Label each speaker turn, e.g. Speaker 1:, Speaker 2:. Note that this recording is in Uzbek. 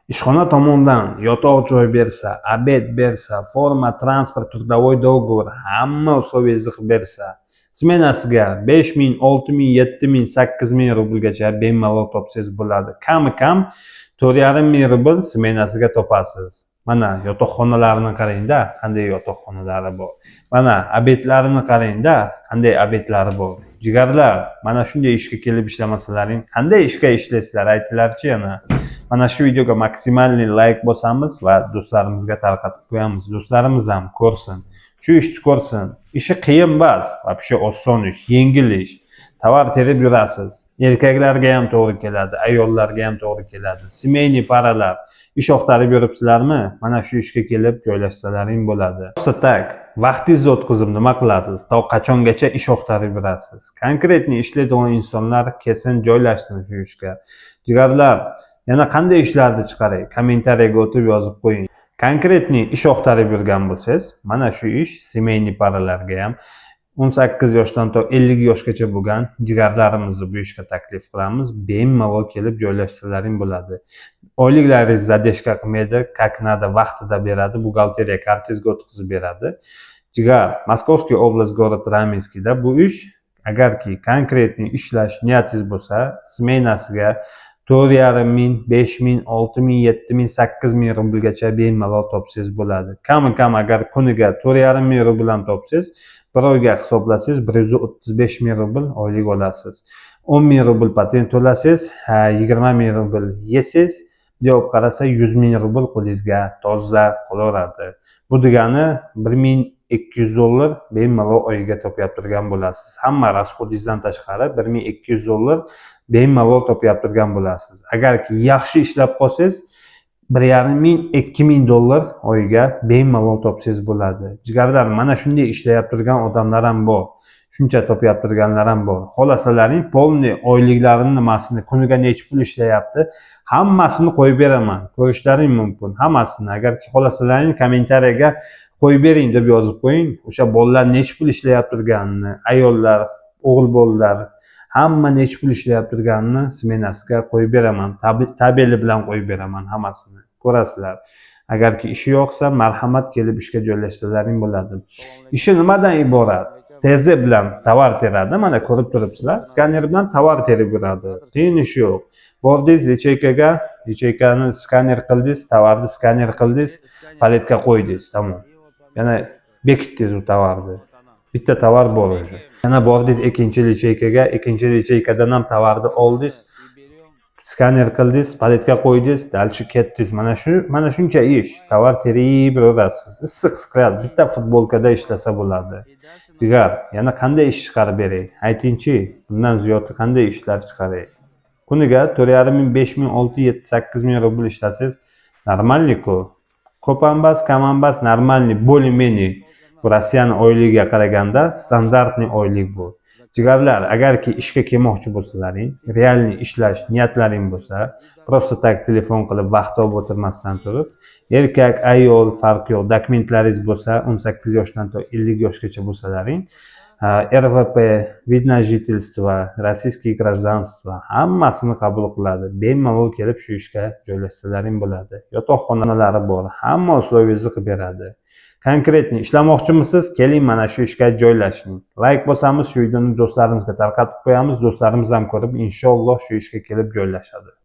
Speaker 1: Ishxona tomonidan yotoq joy bersa, obed bersa, forma, transport, трудовой договор, hamma условияsi qilib bersa, smenasiga 5000, 6000, 7000, 8000 rublgacha bemalol topsangiz bo'ladi. Kam 4,5 rubl smenasiga topasiz. Mana yotoqxonalarni qarang-da, qanday yotoqxonalari bor. Mana obedlarini qarang-da, qanday obedlari bor. Jigarlar, mana shunday ishga kelib ishlamasalaring, qanday ishga ishlaysizlar aytinglarchi yana. Mana shu videoga maksimalniy like bosamiz va do'stlarimizga tarqatib qo'yamiz. Do'stlarimiz ham ko'rsin. Shu ishni ko'rsin. Ishi qiyin emas, вообще oson ish, yengil ish. Tovar terib yurasiz. Erkaklarga ham to'g'ri keladi, ayollarga ham to'g'ri keladi. Семейный paralar ish oqtarib yuribsizlarmi? Mana shu ishga kelib joylashsalaring bo'ladi. Просто tak, vaqtingizni o'tkazib nima qilasiz? To qachongacha ish oqtarib yurasiz? Konkretniy ishlaydigan insonlar kelsin joylashsin shu ishga. Jigarlar, yana qanday ishlarni chiqaray? Kommentariyaga o'tib yozib qo'ying. Konkretniy ish oqtarib yurgan bo'lsangiz, mana shu ish семейный paralarga ham 18 yoshdan to 50 yoshgacha bo'lgan jigarlarimizni bu ishga taklif qilamiz. Bemalol kelib joylashsalaring bo'ladi. Oyliklaringiz zadeshka qilmaydi, как надо vaqtida beradi, buxgalteriya kartangizga o'tkazib beradi. Jigar, Moskovskiy oblast, город Raminskiyda bu ish, agarki konkretniy ishlash niyatingiz bo'lsa, smenasiga 4,5 5000, 6000, 7000, 8000 rublgacha bemalol topsangiz bo'ladi. Kam agar kuniga 4,5 rubl ham topsangiz, bir oyga hisoblasangiz 135 ming rubl oylik olasiz. 10 ming rubl patent to'lasangiz, 20 ming rubl yesiz, deb qarasa 100 ming rubl qo'lingizga toza qolaveradi. Bu degani 1200 dollar bemalol oyiga topib turgan bo'lasiz. Hamma rasxodingizdan tashqari 1200 dollar bemalol topib turgan bo'lasiz. Agarki yaxshi ishlab qolsangiz 1,5-2,000 dollar oyiga bemalol topsangiz bo'ladi. Jigarlar, mana shunday ishlayib turgan odamlar ham bor. Shuncha topib turganlar ham bor. Xolasalaring polni oyliklarini nimasini, kuniga necha pul ishlayapti, hammasini qo'yib beraman. Ko'rishlaring mumkin. Hammasini. Agarki xolasalaring kommentariyaga qo'yib bering deb yozib qo'ying. O'sha bolalar necha pul ishlayib turganini, ayollar, o'g'il bolalar hamma necha pul ishlayib turganini smenasiga qo'yib beraman. Tabeli bilan qo'yib beraman hammasini. Ko'rasizlar. Agarki ishi yo'qsa, marhamat kelib ishga joylashsalaring bo'ladi. Ishi nimadan iborat? TZ bilan tovar teradi, mana ko'rib turibsizlar. Skaner bilan tovar terib yuradi. Qiyin ish yo'q. Bordingiz yacheykaga, yacheykani skaner qildingiz, tovarni skaner qildingiz, paletga qo'ydingiz, tamom. Yana bekitdingiz u tovarni. Bitta tovar bor o'sha. Yana bordingiz ikkinchi yacheykaga, ikkinchi yacheykadan ham tovarni oldingiz, skaner qildingiz, paletga qo'ydingiz, dalchi ketdingiz. Mana shuncha ish. Tovar terib yurasiz. Issiq qiladi. Bitta futbolkada ishlasa bo'ladi. Jigar, yana qanday ish chiqarib beray? Aytingchi, bundan ziyod qanday ishlar chiqaray? Kuniga 4,5 5000, 6, 7, 8000 rubl ishlasangiz normalniy-ku. Ko'p ham bas, kam ham bas, normalniy, более-менее. Bu Rossiyani oyligiga qaraganda standartniy oylik bu. Jigarlar, agarki ishga kelmoqchi bo'lsalaring, realniy ishlash niyatlaring bo'lsa, просто tak telefon qilib vaqt olib o'tirmasdan turib, erkak, ayol farqi yo'q, dokumentlaringiz bo'lsa, 18 yoshdan to 50 yoshgacha bo'lsalaring, РВП, вид на жительство, российский гражданство hammasini qabul qiladi. Bemalol kelib shu ishga joylashsalaring bo'ladi. Yotoqxonalari bor, hamma условияsi qilib beradi. Konkretniy ishlamoqchimisiz? Keling mana shu ishga joylashing. Like bosamiz, shu videoni do'stlarimizga tarqatib qo'yamiz. Do'stlarimiz ham ko'rib, inshaalloh shu ishga kelib joylashadi.